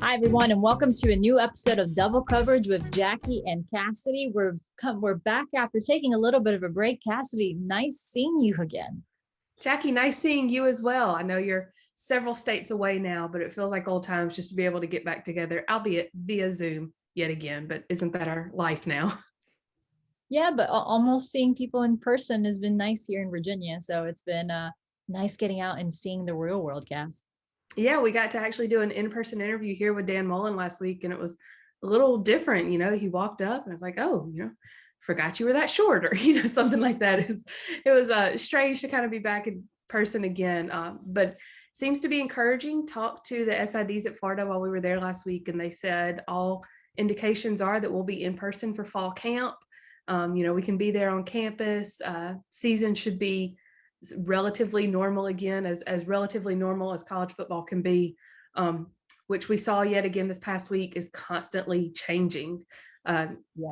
Hi, everyone, and welcome to a new episode of Double Coverage with Jacquie and Kassidy. We're back after taking a little bit of a break. Kassidy, nice seeing you again. Jacquie, nice seeing you as well. I know you're several states away now, but it feels like old times just to be able to get back together, albeit via Zoom yet again. But isn't that our life now? Yeah, but almost seeing people in person has been nice here in Virginia. So it's been nice getting out and seeing the real world, Cass. Yeah, we got to actually do an in-person interview here with Dan Mullen last week, and it was a little different. He walked up and I was like, oh, forgot you were that short, or something like that. It was strange to kind of be back in person again, but seems to be encouraging. Talked to the SIDs at Florida while we were there last week, and they said all indications are that we'll be in person for fall camp. We can be there on campus. Season should be relatively normal again, as relatively normal as college football can be, which we saw yet again this past week is constantly changing.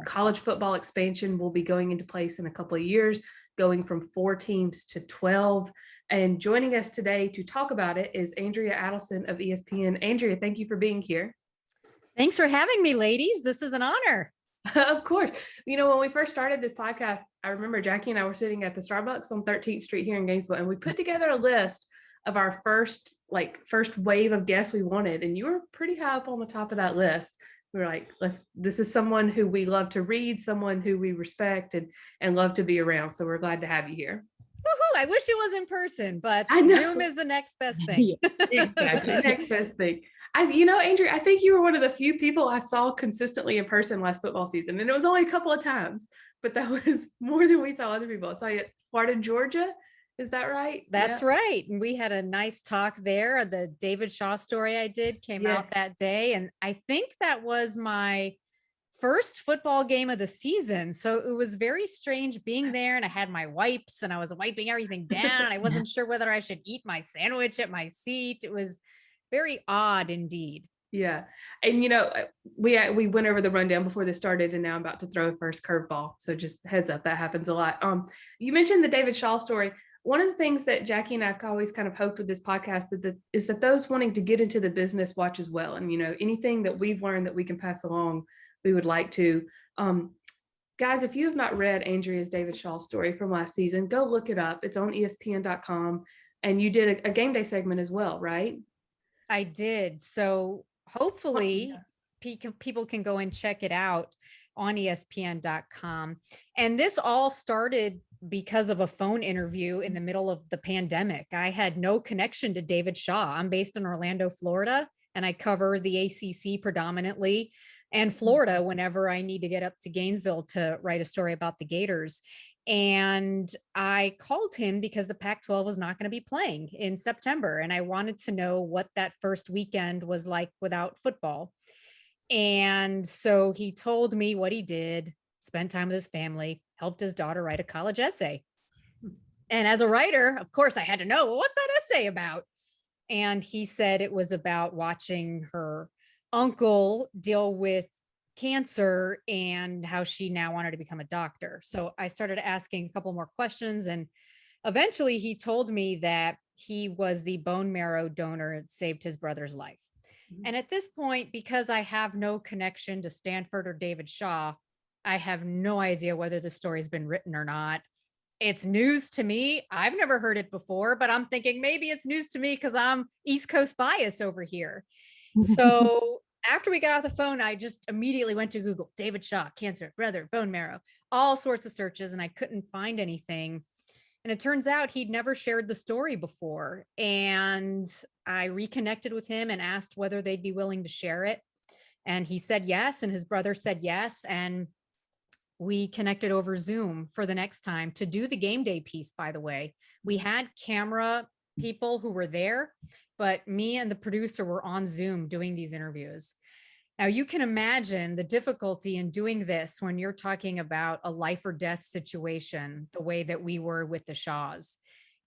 College football expansion will be going into place in a couple of years, going from 4 teams to 12. And joining us today to talk about it is Andrea Adelson of ESPN. Andrea, thank you for being here. Thanks for having me, ladies. This is an honor. Of course. When we first started this podcast, I remember Jacquie and I were sitting at the Starbucks on 13th Street here in Gainesville, and we put together a list of our first wave of guests we wanted, and you were pretty high up on the top of that list. We were like, this is someone who we love to read, someone who we respect and love to be around. So we're glad to have you here. Woohoo! I wish it was in person, but Zoom is the next best thing. Exactly. Next best thing. Andrea, I think you were one of the few people I saw consistently in person last football season. And it was only a couple of times, but that was more than we saw other people. I saw you at Florida, Georgia. Is that right? That's right. And we had a nice talk there. The David Shaw story I did came out that day. And I think that was my first football game of the season. So it was very strange being there, and I had my wipes and I was wiping everything down. And I wasn't sure whether I should eat my sandwich at my seat. It was very odd indeed. Yeah. And, we went over the rundown before this started, and now I'm about to throw a first curveball. So just heads up, that happens a lot. You mentioned the David Shaw story. One of the things that Jacquie and I always kind of hoped with this podcast is that those wanting to get into the business watch as well. And, anything that we've learned that we can pass along, we would like to. Guys, if you have not read Andrea's David Shaw story from last season, go look it up. It's on ESPN.com. And you did a game day segment as well, right? I did. So hopefully people can go and check it out on ESPN.com. And this all started because of a phone interview in the middle of the pandemic. I had no connection to David Shaw. I'm based in Orlando, Florida, and I cover the ACC predominantly and Florida whenever I need to get up to Gainesville to write a story about the Gators. And I called him because the Pac-12 was not going to be playing in September. And I wanted to know what that first weekend was like without football. And so he told me what he did, spent time with his family, helped his daughter write a college essay. And as a writer, of course, I had to know, well, what's that essay about? And he said it was about watching her uncle deal with cancer and how she now wanted to become a doctor. So I started asking a couple more questions, and eventually he told me that he was the bone marrow donor that saved his brother's life. Mm-hmm. And at this point, because I have no connection to Stanford or David Shaw, I have no idea whether the story's been written or not. It's news to me. I've never heard it before, but I'm thinking maybe it's news to me because I'm East Coast bias over here. So after we got off the phone, I just immediately went to Google, David Shaw, cancer, brother, bone marrow, all sorts of searches, and I couldn't find anything. And it turns out he'd never shared the story before. And I reconnected with him and asked whether they'd be willing to share it. And he said yes, and his brother said yes. And we connected over Zoom for the next time to do the game day piece, by the way. We had camera people who were there, but me and the producer were on Zoom doing these interviews. Now you can imagine the difficulty in doing this when you're talking about a life or death situation, the way that we were with the Shaws.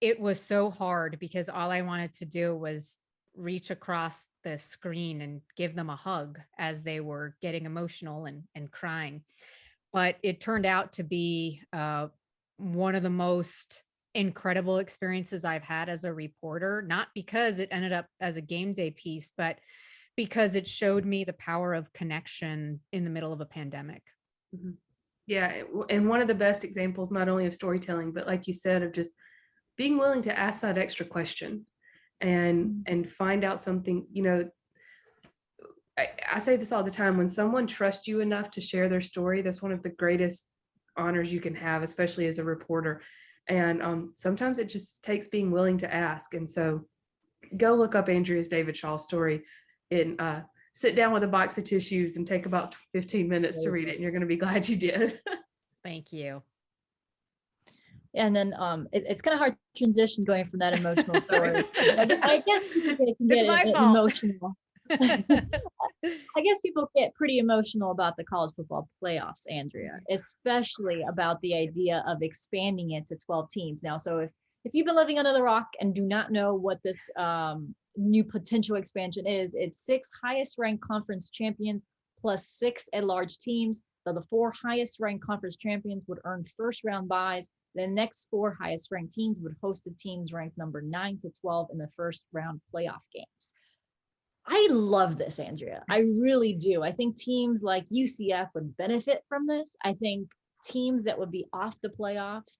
It was so hard because all I wanted to do was reach across the screen and give them a hug as they were getting emotional and crying. But it turned out to be one of the most incredible experiences I've had as a reporter, not because it ended up as a game day piece, but because it showed me the power of connection in the middle of a pandemic. Mhm. Yeah. And one of the best examples, not only of storytelling, but like you said, of just being willing to ask that extra question and find out something, I say this all the time, when someone trusts you enough to share their story, that's one of the greatest honors you can have, especially as a reporter. And sometimes it just takes being willing to ask. And so go look up Andrea's David Shaw story and sit down with a box of tissues and take about 15 minutes to read it. And you're going to be glad you did. Thank you. And then it's kind of hard to transition going from that emotional story. I guess it can get emotional. I guess people get pretty emotional about the college football playoffs, Andrea, especially about the idea of expanding it to 12 teams. Now, so if you've been living under the rock and do not know what this new potential expansion is, it's 6 highest ranked conference champions plus 6 at-large teams. So the 4 highest ranked conference champions would earn first round buys. The next 4 highest ranked teams would host the teams ranked number 9 to 12 in the first round playoff games. I love this, Andrea. I really do. I think teams like UCF would benefit from this. I think teams that would be off the playoffs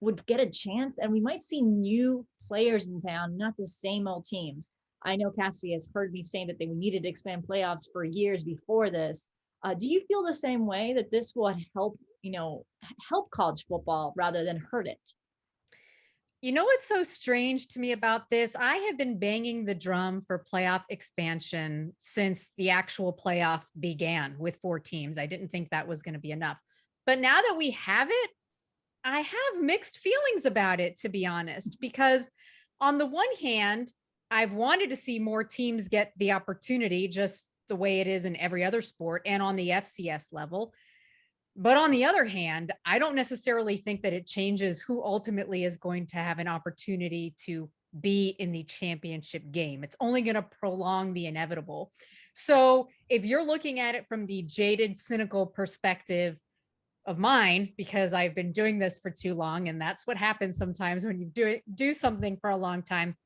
would get a chance, and we might see new players in town, not the same old teams. I know Kassidy has heard me saying that they needed to expand playoffs for years before this. Do you feel the same way, that this would help college football rather than hurt it? You know what's so strange to me about this? I have been banging the drum for playoff expansion since the actual playoff began with 4 teams. I didn't think that was going to be enough. But now that we have it, I have mixed feelings about it, to be honest, because on the one hand, I've wanted to see more teams get the opportunity, just the way it is in every other sport and on the FCS level. But on the other hand, I don't necessarily think that it changes who ultimately is going to have an opportunity to be in the championship game. It's only going to prolong the inevitable. So if you're looking at it from the jaded, cynical perspective of mine, because I've been doing this for too long, and that's what happens sometimes when you do something for a long time.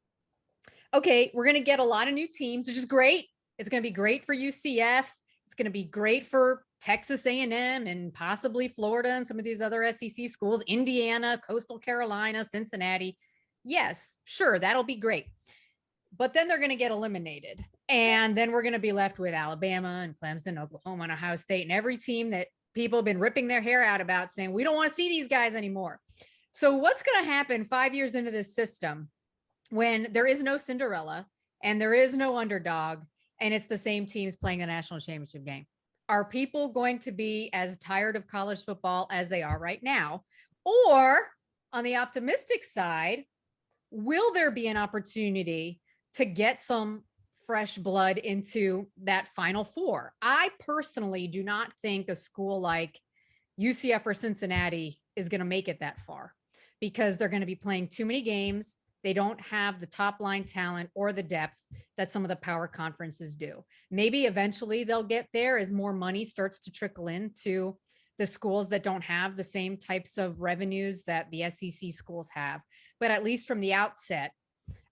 Okay, we're going to get a lot of new teams, which is great. It's going to be great for UCF. It's going to be great for Texas A&M and possibly Florida and some of these other SEC schools, Indiana, Coastal Carolina, Cincinnati. Yes, sure, that'll be great. But then they're going to get eliminated. And then we're going to be left with Alabama and Clemson, Oklahoma, and Ohio State, and every team that people have been ripping their hair out about, saying, we don't want to see these guys anymore. So what's going to happen 5 years into this system when there is no Cinderella and there is no underdog and it's the same teams playing the national championship game? Are people going to be as tired of college football as they are right now? Or on the optimistic side, will there be an opportunity to get some fresh blood into that Final Four? I personally do not think a school like UCF or Cincinnati is going to make it that far, because they're going to be playing too many games. They don't have the top line talent or the depth that some of the power conferences do. Maybe eventually they'll get there as more money starts to trickle into the schools that don't have the same types of revenues that the SEC schools have. But at least from the outset,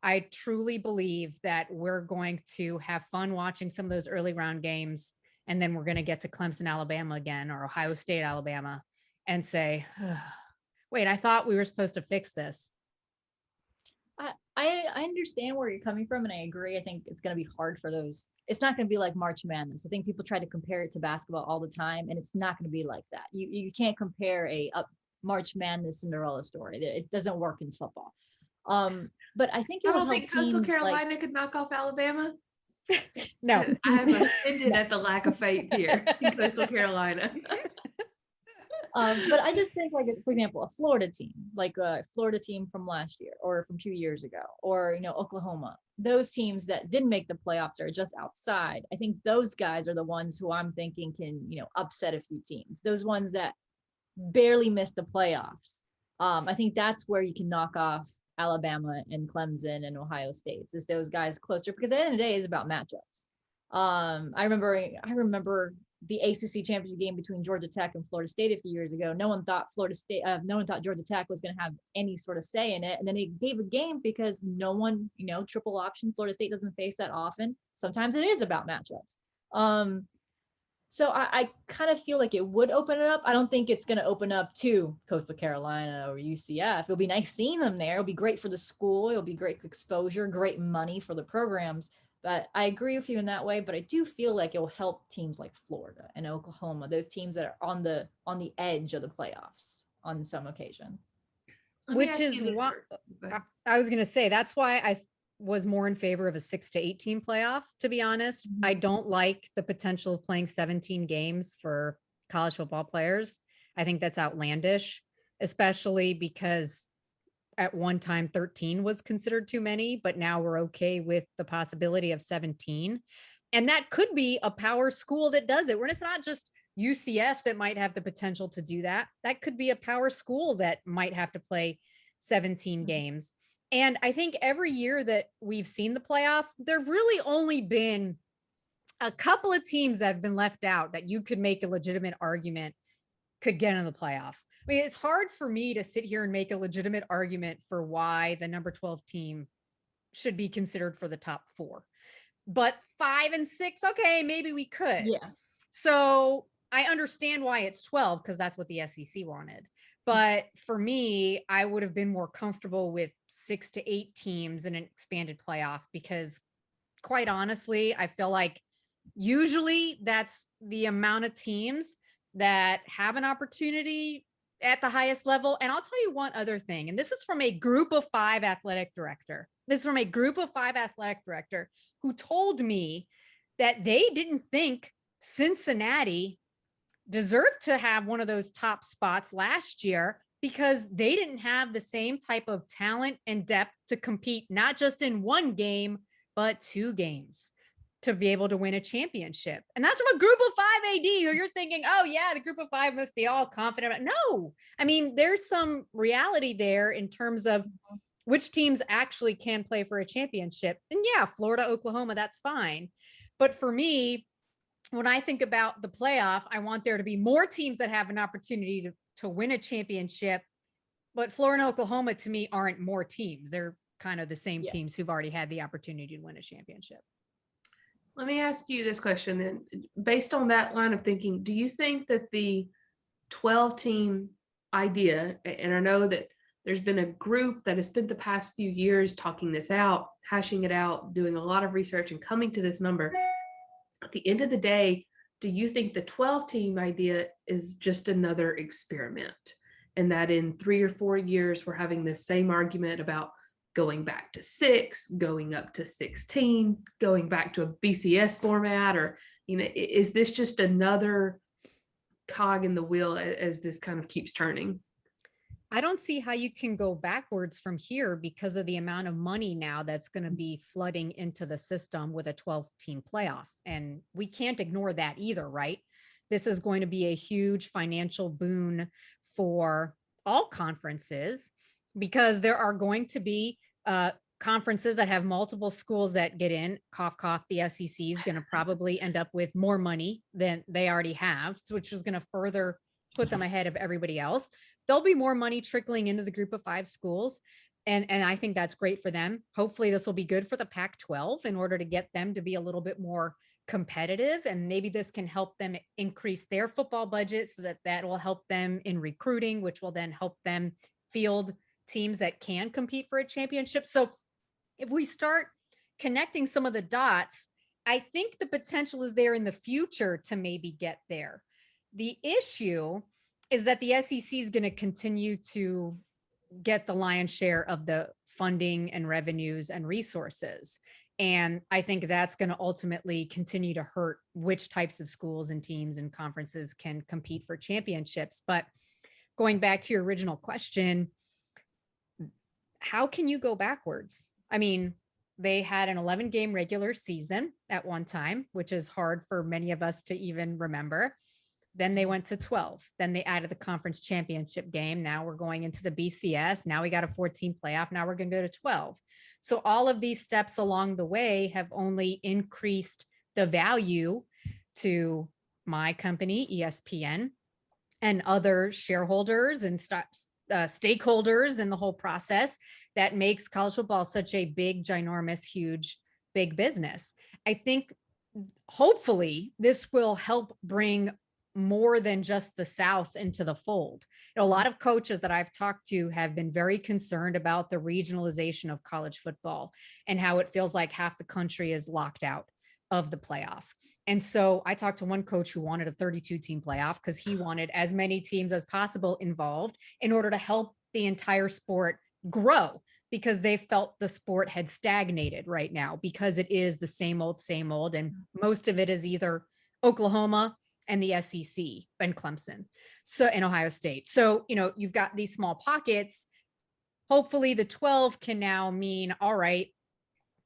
I truly believe that we're going to have fun watching some of those early round games. And then we're going to get to Clemson, Alabama again, or Ohio State, Alabama, and say, wait, I thought we were supposed to fix this. I understand where you're coming from, and I agree. I think it's going to be hard for those. It's not going to be like March Madness. I think people try to compare it to basketball all the time, and it's not going to be like that. You can't compare a March Madness Cinderella story. It doesn't work in football. But I think I don't think Coastal Carolina could knock off Alabama. No, I'm offended at the lack of faith here in Coastal Carolina. But I just think, like, for example, a Florida team, like a Florida team from last year or from 2 years ago, or, Oklahoma, those teams that didn't make the playoffs are just outside. I think those guys are the ones who I'm thinking can, upset a few teams. Those ones that barely missed the playoffs. I think that's where you can knock off Alabama and Clemson and Ohio State. It's those guys closer, because at the end of the day, it's about matchups. I remember the ACC championship game between Georgia Tech and Florida State a few years ago. No one thought Georgia Tech was going to have any sort of say in it. And then it gave a game because no one, triple option. Florida State doesn't face that often. Sometimes it is about matchups. So I kind of feel like it would open it up. I don't think it's going to open up to Coastal Carolina or UCF. It'll be nice seeing them there. It'll be great for the school. It'll be great exposure, great money for the programs. But I agree with you in that way. But I do feel like it'll help teams like Florida and Oklahoma, those teams that are on the edge of the playoffs on some occasion. Which is what I was going to say. That's why I was more in favor of a 6 to 8 team playoff, to be honest. I don't like the potential of playing 17 games for college football players. I think that's outlandish, especially because at one time 13 was considered too many, but now we're okay with the possibility of 17. And that could be a power school that does it. When it's not just UCF that might have the potential to do that. That could be a power school that might have to play 17 games. And I think every year that we've seen the playoff, there've really only been a couple of teams that have been left out that you could make a legitimate argument could get in the playoff. I mean, it's hard for me to sit here and make a legitimate argument for why the number 12 team should be considered for the top 4. But 5 and 6, okay, maybe we could. Yeah. So I understand why it's 12 because that's what the SEC wanted. But for me, I would have been more comfortable with 6 to 8 teams in an expanded playoff because quite honestly, I feel like usually that's the amount of teams that have an opportunity at the highest level. And I'll tell you one other thing, and this is from a group of 5 athletic director. This is from a group of 5 athletic director who told me that they didn't think Cincinnati deserved to have one of those top spots last year because they didn't have the same type of talent and depth to compete, not just in one game, but 2 games to be able to win a championship. And that's from a group of 5 AD who you're thinking, oh yeah, the group of 5 must be all confident. No, I mean, there's some reality there in terms of which teams actually can play for a championship. And yeah, Florida, Oklahoma, that's fine. But for me, when I think about the playoff, I want there to be more teams that have an opportunity to win a championship. But Florida and Oklahoma, to me, aren't more teams. They're kind of the same teams who've already had the opportunity to win a championship. Let me ask you this question then. Based on that line of thinking, do you think that the 12-team idea, and I know that there's been a group that has spent the past few years talking this out, hashing it out, doing a lot of research and coming to this number. At the end of the day, do you think the 12-team idea is just another experiment and that in 3 or 4 years, we're having this same argument about going back to 6, going up to 16, going back to a BCS format, or, is this just another cog in the wheel as this kind of keeps turning? I don't see how you can go backwards from here because of the amount of money now that's going to be flooding into the system with a 12-team playoff. And we can't ignore that either, right? This is going to be a huge financial boon for all conferences because there are going to be conferences that have multiple schools that get in. Cough, cough, the SEC is going to probably end up with more money than they already have, which is going to further put them ahead of everybody else. There'll be more money trickling into the group of 5 schools. And I think that's great for them. Hopefully this will be good for the Pac-12 in order to get them to be a little bit more competitive. And maybe this can help them increase their football budget so that will help them in recruiting, which will then help them field teams that can compete for a championship. So if we start connecting some of the dots, I think the potential is there in the future to maybe get there. The issue is that the SEC is going to continue to get the lion's share of the funding and revenues and resources. And I think that's going to ultimately continue to hurt which types of schools and teams and conferences can compete for championships. But going back to your original question, how can you go backwards? I mean, they had an 11-game regular season at one time, which is hard for many of us to even remember. Then they went to 12. Then they added the conference championship game. Now we're going into the BCS. Now we got a 14 playoff. Now we're going to go to 12. So all of these steps along the way have only increased the value to my company, ESPN, and other shareholders and stakeholders in the whole process that makes college football such a big, ginormous, huge, big business. I think hopefully this will help bring more than just the South into the fold. A lot of coaches that I've talked to have been very concerned about the regionalization of college football and how it feels like half the country is locked out of the playoff. And so I talked to one coach who wanted a 32 team playoff because he wanted as many teams as possible involved in order to help the entire sport grow, because they felt the sport had stagnated right now because it is the same old. And most of it is either Oklahoma and the SEC and Clemson, so in Ohio State. So, you've got these small pockets. Hopefully the 12 can now mean, all right,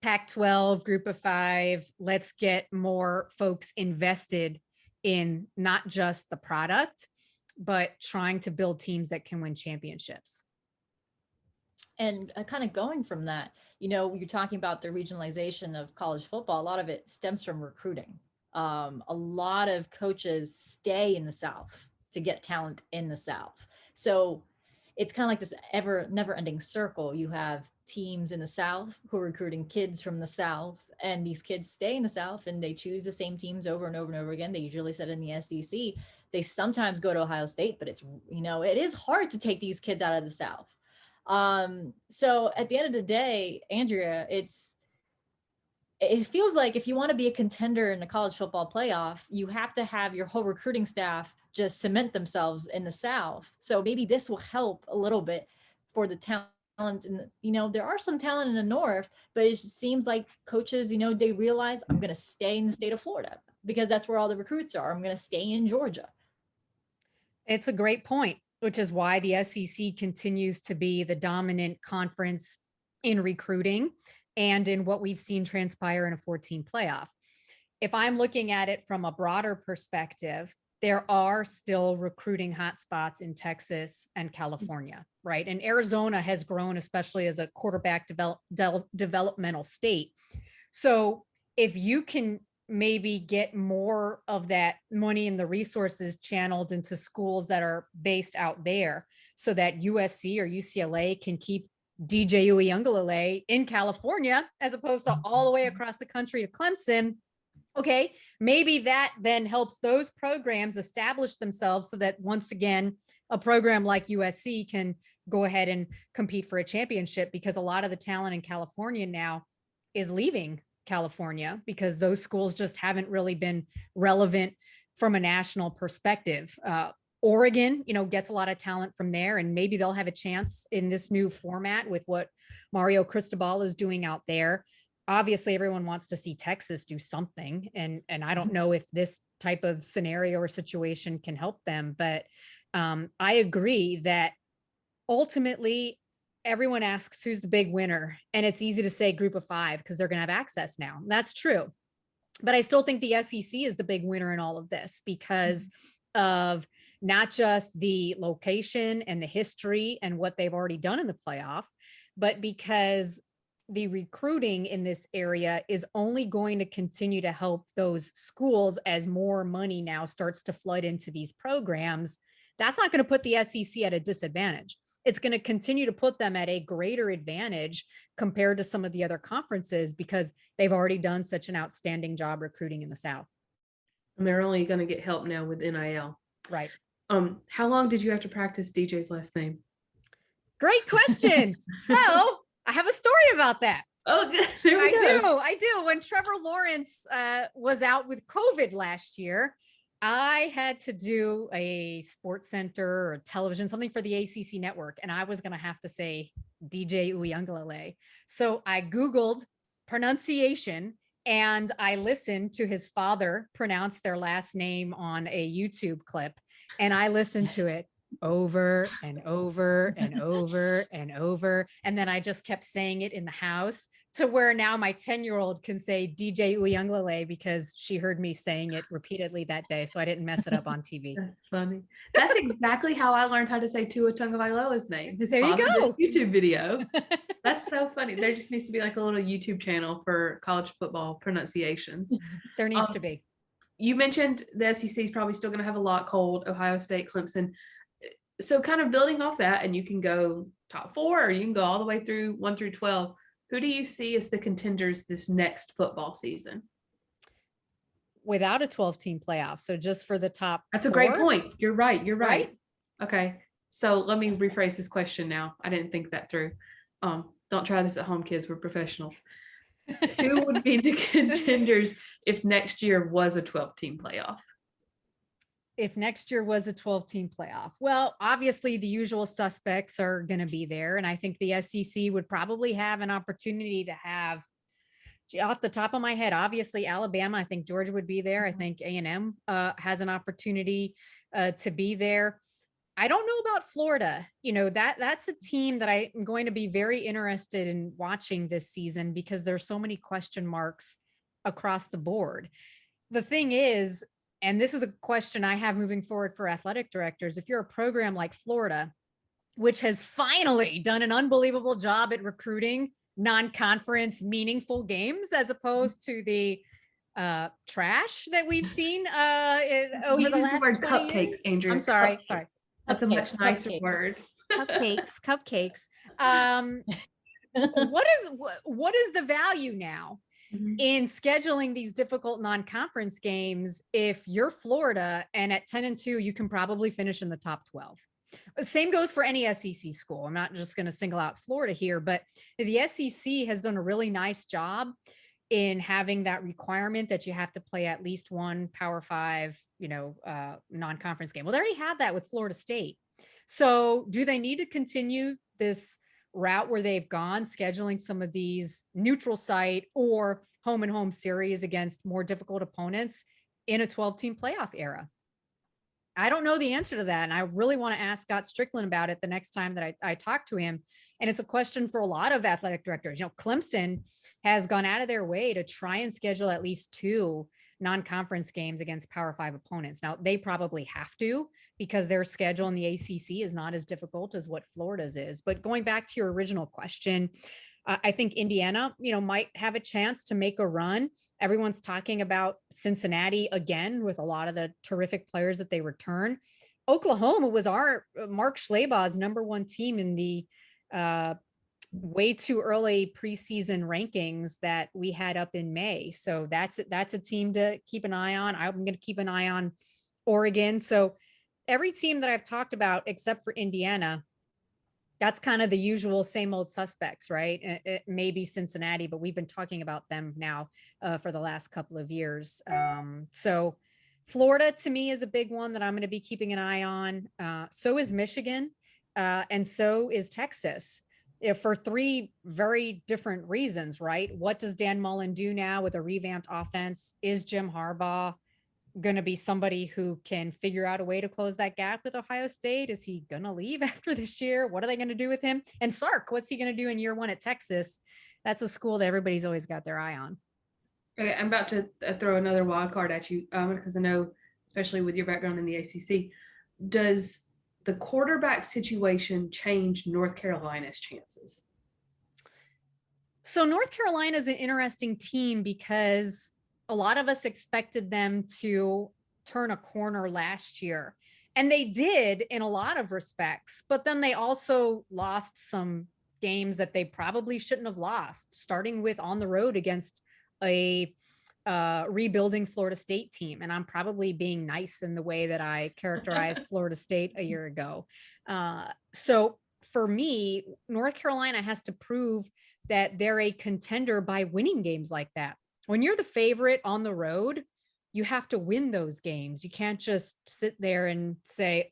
Pac-12, group of 5, let's get more folks invested in not just the product, but trying to build teams that can win championships. And kind of going from that, you're talking about the regionalization of college football. A lot of it stems from recruiting. A lot of coaches stay in the South to get talent in the South. So it's kind of like this never ending circle. You have teams in the South who are recruiting kids from the South, and these kids stay in the South and they choose the same teams over and over and over again. They usually sit in the SEC. They sometimes go to Ohio State, but it's, it is hard to take these kids out of the South. So at the end of the day, Andrea, it feels like if you want to be a contender in the college football playoff, you have to have your whole recruiting staff just cement themselves in the South. So maybe this will help a little bit for the talent. And, there are some talent in the North, but it seems like coaches, they realize I'm going to stay in the state of Florida because that's where all the recruits are. I'm going to stay in Georgia. It's a great point, which is why the SEC continues to be the dominant conference in recruiting and in what we've seen transpire in a 14 playoff. If I'm looking at it from a broader perspective, there are still recruiting hotspots in Texas and California, right? And Arizona has grown, especially as a quarterback developmental state. So if you can maybe get more of that money and the resources channeled into schools that are based out there so that USC or UCLA can keep DJ Uiagalelei in California, as opposed to all the way across the country to Clemson. Okay, maybe that then helps those programs establish themselves so that once again, a program like USC can go ahead and compete for a championship, because a lot of the talent in California now is leaving California because those schools just haven't really been relevant from a national perspective. Oregon, gets a lot of talent from there, and maybe they'll have a chance in this new format with what Mario Cristobal is doing out there. Obviously, everyone wants to see Texas do something, and I don't know if this type of scenario or situation can help them, but I agree that ultimately everyone asks who's the big winner, and it's easy to say group of 5 because they're going to have access now. That's true, but I still think the SEC is the big winner in all of this because of not just the location and the history and what they've already done in the playoff, but because the recruiting in this area is only going to continue to help those schools as more money now starts to flood into these programs. That's not going to put the SEC at a disadvantage. It's going to continue to put them at a greater advantage compared to some of the other conferences because they've already done such an outstanding job recruiting in the South. And they're only going to get help now with NIL. Right. How long did you have to practice DJ's last name? Great question. So I have a story about that. Oh, there we go. I do. When Trevor Lawrence was out with COVID last year, I had to do a Sports Center or television, something for the ACC network. And I was going to have to say DJ Uiagalelei. So I Googled pronunciation and I listened to his father pronounce their last name on a YouTube clip. And I listened to it over and over and over and over. And then I just kept saying it in the house to where now my 10-year-old can say DJ Uiagalelei because she heard me saying it repeatedly that day. So I didn't mess it up on TV. That's funny. That's exactly how I learned how to say Tua Tagovailoa's name. His there you go. YouTube video. That's so funny. There just needs to be like a little YouTube channel for college football pronunciations. There needs to be. you mentioned the SEC is probably still going to have a lot cold, Ohio State, Clemson. So kind of building off that, and you can go top 4 or you can go all the way through 1 through 12. Who do you see as the contenders this next football season? Without a 12-team playoff. So just for the top That's 4? A great point. You're right. You're right. Okay. So let me rephrase this question now. I didn't think that through. Don't try this at home, kids. We're professionals. Who would be the contenders if next year was a 12-team playoff? If next year was a 12-team playoff? Well, obviously the usual suspects are going to be there. And I think the SEC would probably have an opportunity to have, off the top of my head, obviously Alabama. I think Georgia would be there. I think A&M has an opportunity to be there. I don't know about Florida. That's a team that I'm going to be very interested in watching this season because there's so many question marks across the board. The thing is, and this is a question I have moving forward for athletic directors, if you're a program like Florida, which has finally done an unbelievable job at recruiting non-conference meaningful games as opposed to the trash that we've seen over the last 20 cupcakes, years. Andrea. I'm sorry. Cupcakes. Sorry. That's a much nicer word. Cupcakes. What is the value now in scheduling these difficult non-conference games if you're Florida and at 10-2, you can probably finish in the top 12? Same goes for any SEC school. I'm not just going to single out Florida here, but the SEC has done a really nice job in having that requirement that you have to play at least one Power 5, non-conference game. Well, they already had that with Florida State. So do they need to continue this route where they've gone scheduling some of these neutral site or home and home series against more difficult opponents in a 12-team playoff era? I don't know the answer to that. And I really want to ask Scott Strickland about it the next time that I talk to him. And it's a question for a lot of athletic directors. Clemson has gone out of their way to try and schedule at least 2 non-conference games against Power 5 opponents. Now, they probably have to because their schedule in the ACC is not as difficult as what Florida's is. But going back to your original question, I think Indiana, might have a chance to make a run. Everyone's talking about Cincinnati again with a lot of the terrific players that they return. Oklahoma was our Mark Schlabach's number 1 team in the way too early preseason rankings that we had up in May. So that's a team to keep an eye on. I'm going to keep an eye on Oregon. So every team that I've talked about, except for Indiana, that's kind of the usual same old suspects, right? It may be Cincinnati, but we've been talking about them now for the last couple of years. So Florida to me is a big one that I'm going to be keeping an eye on. So is Michigan, and so is Texas, for 3 very different reasons, right? What does Dan Mullen do now with a revamped offense? Is Jim Harbaugh going to be somebody who can figure out a way to close that gap with Ohio State? Is he going to leave after this year? What are they going to do with him? And Sark, what's he going to do in year 1 at Texas? That's a school that everybody's always got their eye on. Okay, I'm about to throw another wild card at you because I know, especially with your background in the ACC, does the quarterback situation change North Carolina's chances? So North Carolina is an interesting team because a lot of us expected them to turn a corner last year, and they did in a lot of respects, but then they also lost some games that they probably shouldn't have lost, starting with on the road against a rebuilding Florida State team. And I'm probably being nice in the way that I characterized Florida State a year ago. So for me, North Carolina has to prove that they're a contender by winning games like that. When you're the favorite on the road, you have to win those games. You can't just sit there and say,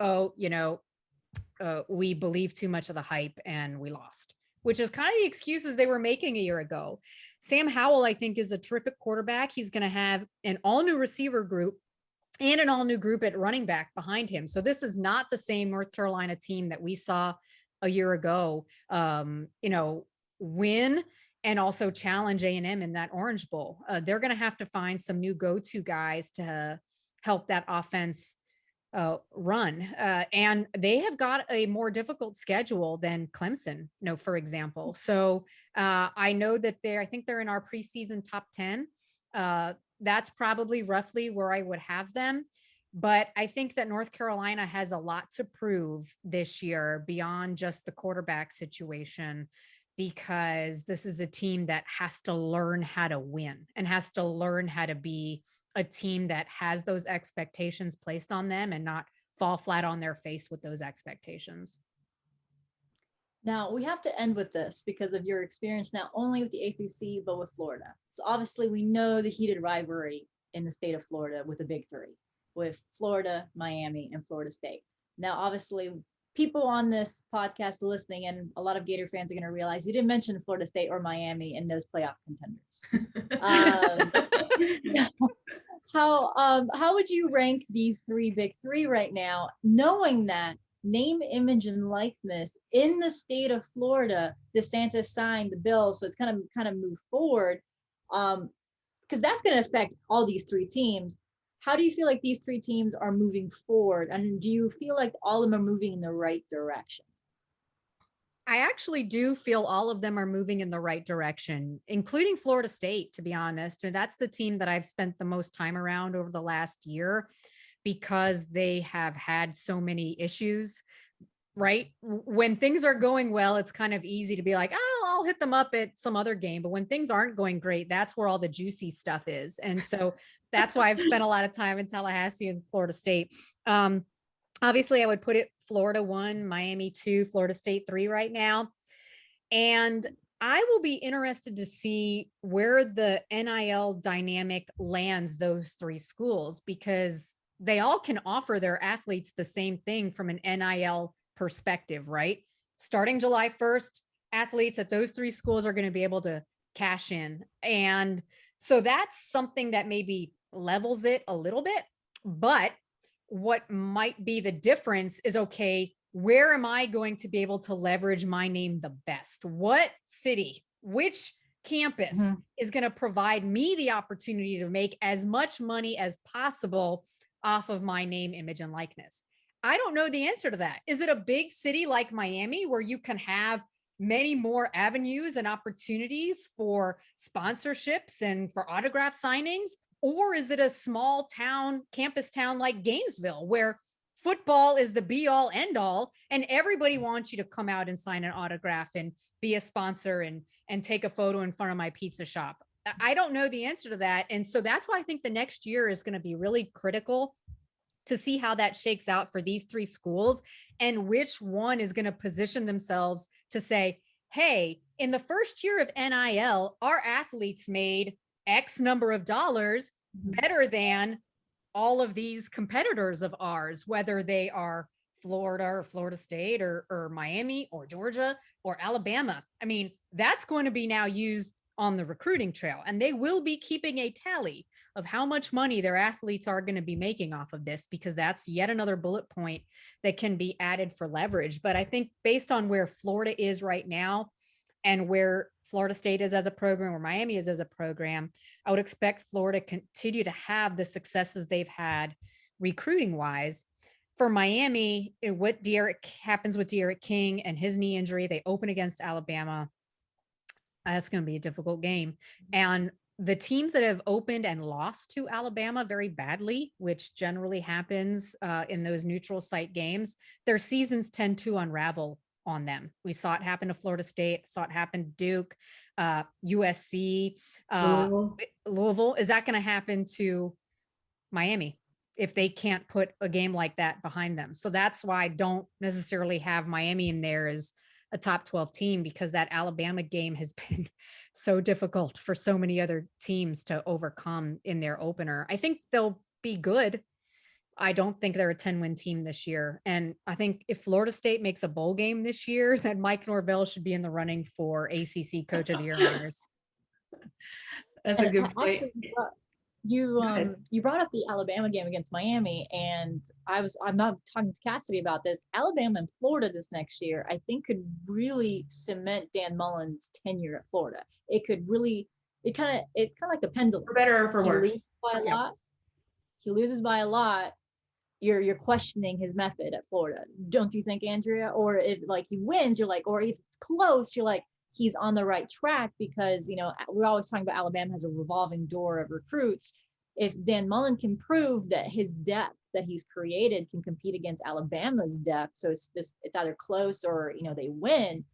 we believe too much of the hype and we lost, which is kind of the excuses they were making a year ago. Sam Howell, I think, is a terrific quarterback. He's going to have an all-new receiver group and an all-new group at running back behind him. So this is not the same North Carolina team that we saw a year ago, win and also challenge A&M in that Orange Bowl. They're going to have to find some new go-to guys to help that offense run. And they have got a more difficult schedule than Clemson, for example. So I know that I think they're in our preseason top 10 That's probably roughly where I would have them. But I think that North Carolina has a lot to prove this year beyond just the quarterback situation, because this is a team that has to learn how to win and has to learn how to be a team that has those expectations placed on them and not fall flat on their face with those expectations. Now, we have to end with this because of your experience not only with the ACC, but with Florida. So obviously we know the heated rivalry in the state of Florida with the big three, with Florida, Miami, and Florida State. Now, obviously, people on this podcast listening, and a lot of Gator fans are going to realize you didn't mention Florida State or Miami in those playoff contenders. How would you rank these three big three right now, knowing that name, image, and likeness in the state of Florida, DeSantis signed the bill, so it's kind of move forward, because that's going to affect all these three teams. How do you feel like these three teams are moving forward, and do you feel like all of them are moving in the right direction? I actually do feel all of them are moving in the right direction, including Florida State, to be honest. And that's the team that I've spent the most time around over the last year, because they have had so many issues, right? When things are going well, it's kind of easy to be like, oh, I'll hit them up at some other game. But when things aren't going great, that's where all the juicy stuff is. And so that's why I've spent a lot of time in Tallahassee and Florida State. Obviously, I would put it Florida 1, Miami 2, Florida State 3 right now. And I will be interested to see where the NIL dynamic lands those three schools, because they all can offer their athletes the same thing from an NIL perspective, right? Starting July 1st, athletes at those three schools are going to be able to cash in. And so that's something that maybe levels it a little bit. But what might be the difference is, okay, where am I going to be able to leverage my name the best? What city, which campus is going to provide me the opportunity to make as much money as possible off of my name, image, and likeness? I don't know the answer to that. Is it a big city like Miami where you can have many more avenues and opportunities for sponsorships and for autograph signings? Or is it a small town, campus town like Gainesville, where football is the be all end all and everybody wants you to come out and sign an autograph and be a sponsor and take a photo in front of my pizza shop? I don't know the answer to that. And so that's why I think the next year is going to be really critical to see how that shakes out for these three schools and which one is going to position themselves to say, hey, in the first year of NIL, our athletes made X number of dollars better than all of these competitors of ours, whether they are Florida or Florida State or Miami or Georgia or Alabama. I mean, that's going to be now used on the recruiting trail, and they will be keeping a tally of how much money their athletes are going to be making off of this, because that's yet another bullet point that can be added for leverage. But I think based on where Florida is right now and where Florida State is as a program, or Miami is as a program, I would expect Florida to continue to have the successes they've had recruiting wise. For Miami, what happens with De'Aaron King and his knee injury, they open against Alabama. That's going to be a difficult game. And the teams that have opened and lost to Alabama very badly, which generally happens in those neutral site games, their seasons tend to unravel on them. We saw it happen to Florida State, saw it happen to Duke, USC, Louisville. Is that going to happen to Miami if they can't put a game like that behind them? So that's why I don't necessarily have Miami in there as a top 12 team, because that Alabama game has been so difficult for so many other teams to overcome in their opener. I think they'll be good. I don't think they're a 10-win team this year. And I think if Florida State makes a bowl game this year, then Mike Norvell should be in the running for ACC Coach of the Year honors. That's a good point. Actually, you brought up the Alabama game against Miami, and I'm not talking to Kassidy about this. Alabama and Florida this next year, I think, could really cement Dan Mullen's tenure at Florida. It's kind of like a pendulum. For better or for worse. He loses by a lot. You're questioning his method at Florida, don't you think, Andrea? Or if like he wins, you're like, or if it's close, you're like, he's on the right track because, we're always talking about Alabama has a revolving door of recruits. If Dan Mullen can prove that his depth that he's created can compete against Alabama's depth, so it's either close or, they win,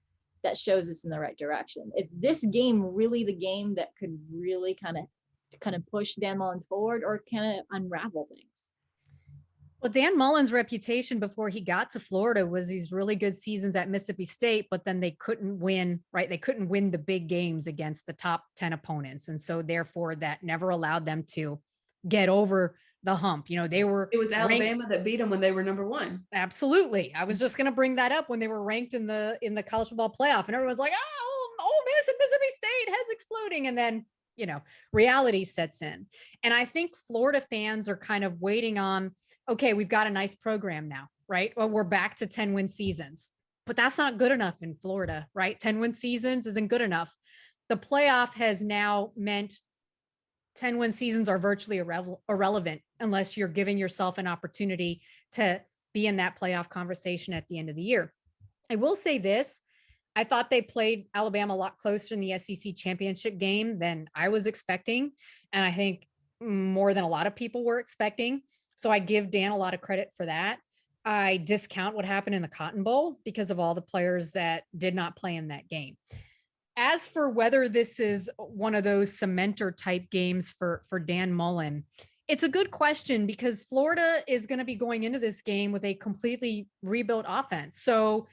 that shows us in the right direction. Is this game really the game that could really kind of push Dan Mullen forward, or can it unravel things? Well, Dan Mullen's reputation before he got to Florida was these really good seasons at Mississippi State, but then they couldn't win, right? They couldn't win the big games against the top 10 opponents. And so therefore that never allowed them to get over the hump. It was Alabama that beat them when they were number 1. Absolutely. I was just going to bring that up when they were ranked in the college football playoff, and everyone's like, oh, Ole Miss and Mississippi State, heads exploding. And then, reality sets in. And I think Florida fans are kind of waiting on, okay, we've got a nice program now, right? Well, we're back to 10-win seasons, but that's not good enough in Florida, right? 10-win seasons isn't good enough. The playoff has now meant 10-win seasons are virtually irrelevant unless you're giving yourself an opportunity to be in that playoff conversation at the end of the year. I will say this. I thought they played Alabama a lot closer in the SEC championship game than I was expecting. And I think more than a lot of people were expecting. So I give Dan a lot of credit for that. I discount what happened in the Cotton Bowl because of all the players that did not play in that game. As for whether this is one of those cementer type games for Dan Mullen, it's a good question because Florida is going to be going into this game with a completely rebuilt offense. So,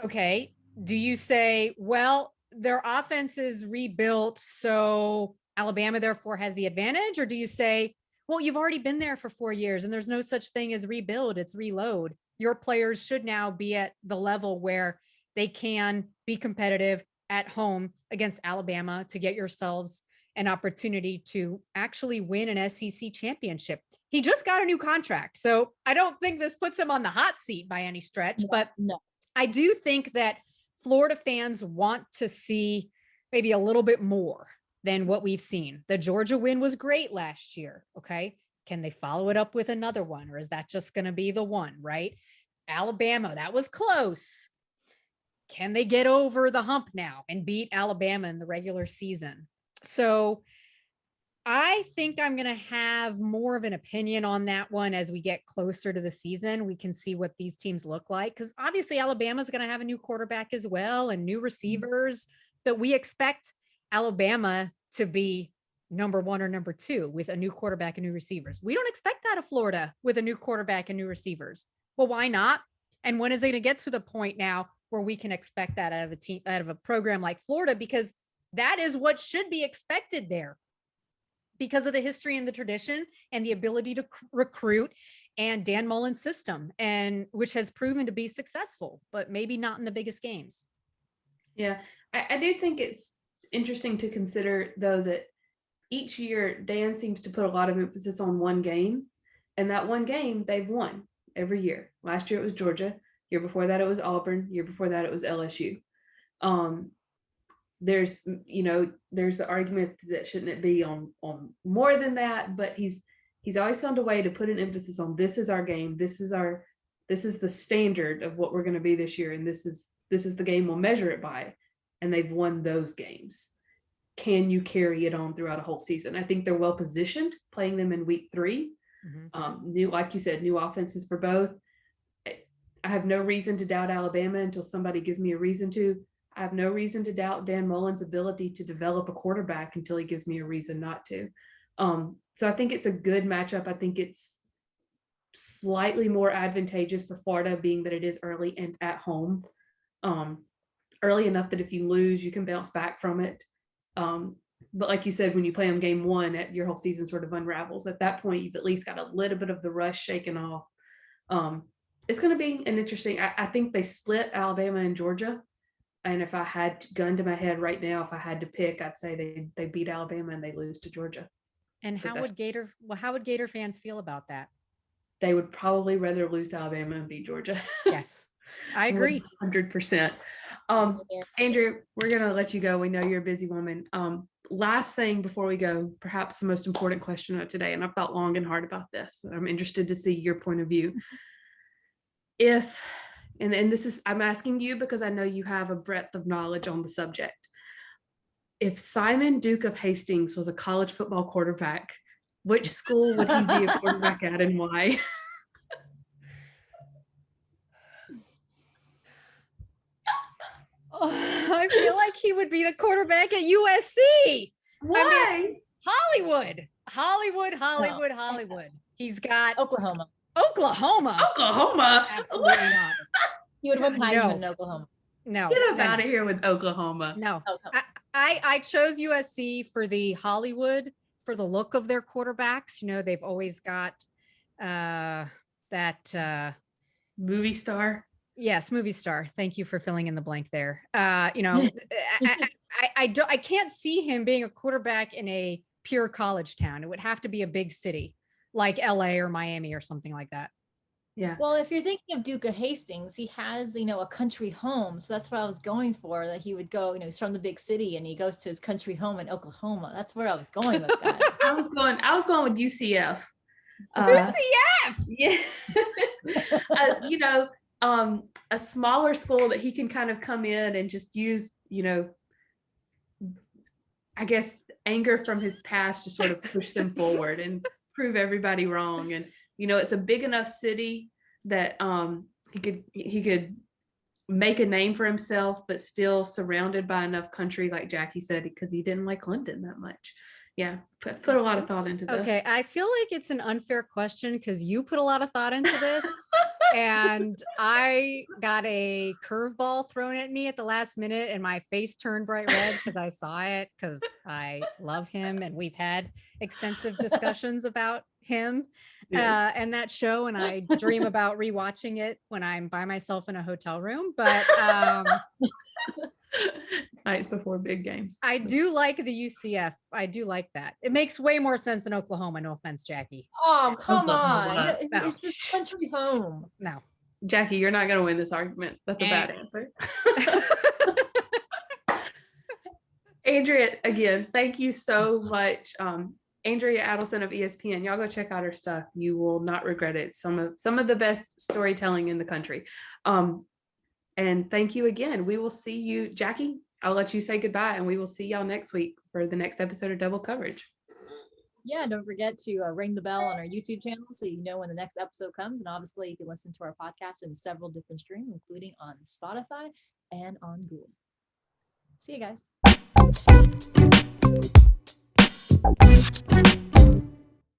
okay, do you say, well, their offense is rebuilt, so Alabama therefore has the advantage? Or do you say, well, you've already been there for 4 years and there's no such thing as rebuild, it's reload. Your players should now be at the level where they can be competitive at home against Alabama to get yourselves an opportunity to actually win an SEC championship. He just got a new contract, so I don't think this puts him on the hot seat by any stretch, but I do think that Florida fans want to see maybe a little bit more than what we've seen. The Georgia win was great last year. Okay. Can they follow it up with another one, or is that just going to be the one, right? Alabama, that was close. Can they get over the hump now and beat Alabama in the regular season? So I think I'm going to have more of an opinion on that one as we get closer to the season. We can see what these teams look like, because obviously Alabama's going to have a new quarterback as well and new receivers, but we expect Alabama to be number 1 or number 2 with a new quarterback and new receivers. We don't expect that of Florida with a new quarterback and new receivers. Well, why not? And when is it going to get to the point now where we can expect that out of a team, out of a program like Florida? Because that is what should be expected there, because of the history and the tradition and the ability to recruit and Dan Mullen's system, and which has proven to be successful, but maybe not in the biggest games. Yeah, I do think it's interesting to consider, though, that each year Dan seems to put a lot of emphasis on one game, and that one game they've won every year. Last year it was Georgia. Year before that it was Auburn. Year before that it was LSU. There's the argument that shouldn't it be on more than that, but he's always found a way to put an emphasis on, this is our game, this is the standard of what we're going to be this year, and this is the game we'll measure it by, and they've won those games. Can you carry it on throughout a whole season? I think they're well positioned playing them in week 3. New, like you said, new offenses for both. I have no reason to doubt Alabama until somebody gives me a reason to. I have no reason to doubt Dan Mullen's ability to develop a quarterback until he gives me a reason not to. So I think it's a good matchup. I think it's slightly more advantageous for Florida, being that it is early and at home. Early enough that if you lose, you can bounce back from it. But like you said, when you play them game 1, your whole season sort of unravels. At that point, you've at least got a little bit of the rush shaken off. It's going to be an interesting, I think they split Alabama and Georgia. And if I had gun to my head right now, if I had to pick, I'd say they beat Alabama and they lose to Georgia. And how would Gator fans feel about that? They would probably rather lose to Alabama and beat Georgia. Yes, I agree. 100%. Andrea, we're going to let you go. We know you're a busy woman. Last thing before we go, perhaps the most important question of today, and I've thought long and hard about this. I'm interested to see your point of view. If and this is, I'm asking you because I know you have a breadth of knowledge on the subject. If Simon Duke of Hastings was a college football quarterback, which school would he be a quarterback at and why? I feel like he would be the quarterback at USC. Why? I mean, Hollywood. He's got Oklahoma. Absolutely not. He would win Heisman in Oklahoma. No. Get him out of here with Oklahoma. No. I chose USC for the Hollywood, for the look of their quarterbacks. You know, they've always got that movie star. Yes, movie star. Thank you for filling in the blank there. You know, I can't see him being a quarterback in a pure college town. It would have to be a big city like LA or Miami or something like that. Yeah. Well, if you're thinking of Duke of Hastings, he has, you know, a country home. So that's what I was going for, that he would go, you know, he's from the big city and he goes to his country home in Oklahoma. That's where I was going with that. I was going with UCF. UCF! Yeah. You know, a smaller school that he can kind of come in and just use, you know, I guess anger from his past to sort of push them forward and prove everybody wrong. And, you know, it's a big enough city that he could make a name for himself, but still surrounded by enough country, like Jacquie said, because he didn't like London that much. Yeah, put a lot of thought into this. Okay, I feel like it's an unfair question because you put a lot of thought into this. And I got a curveball thrown at me at the last minute and my face turned bright red because I saw it, because I love him and we've had extensive discussions about him and that show, and I dream about rewatching it when I'm by myself in a hotel room. But nights before big games. I do like the UCF. I do like that. It makes way more sense than Oklahoma. No offense, Jacquie. Oh, come on. No. It's a country home. No. Jacquie, you're not going to win this argument. That's a bad answer. Andrea, again, thank you so much. Andrea Adelson of ESPN. Y'all go check out her stuff. You will not regret it. Some of the best storytelling in the country. And thank you again. We will see you, Jacquie. I'll let you say goodbye, and we will see y'all next week for the next episode of Double Coverage. Yeah, don't forget to ring the bell on our YouTube channel so you know when the next episode comes. And obviously, you can listen to our podcast in several different streams, including on Spotify and on Google. See you guys.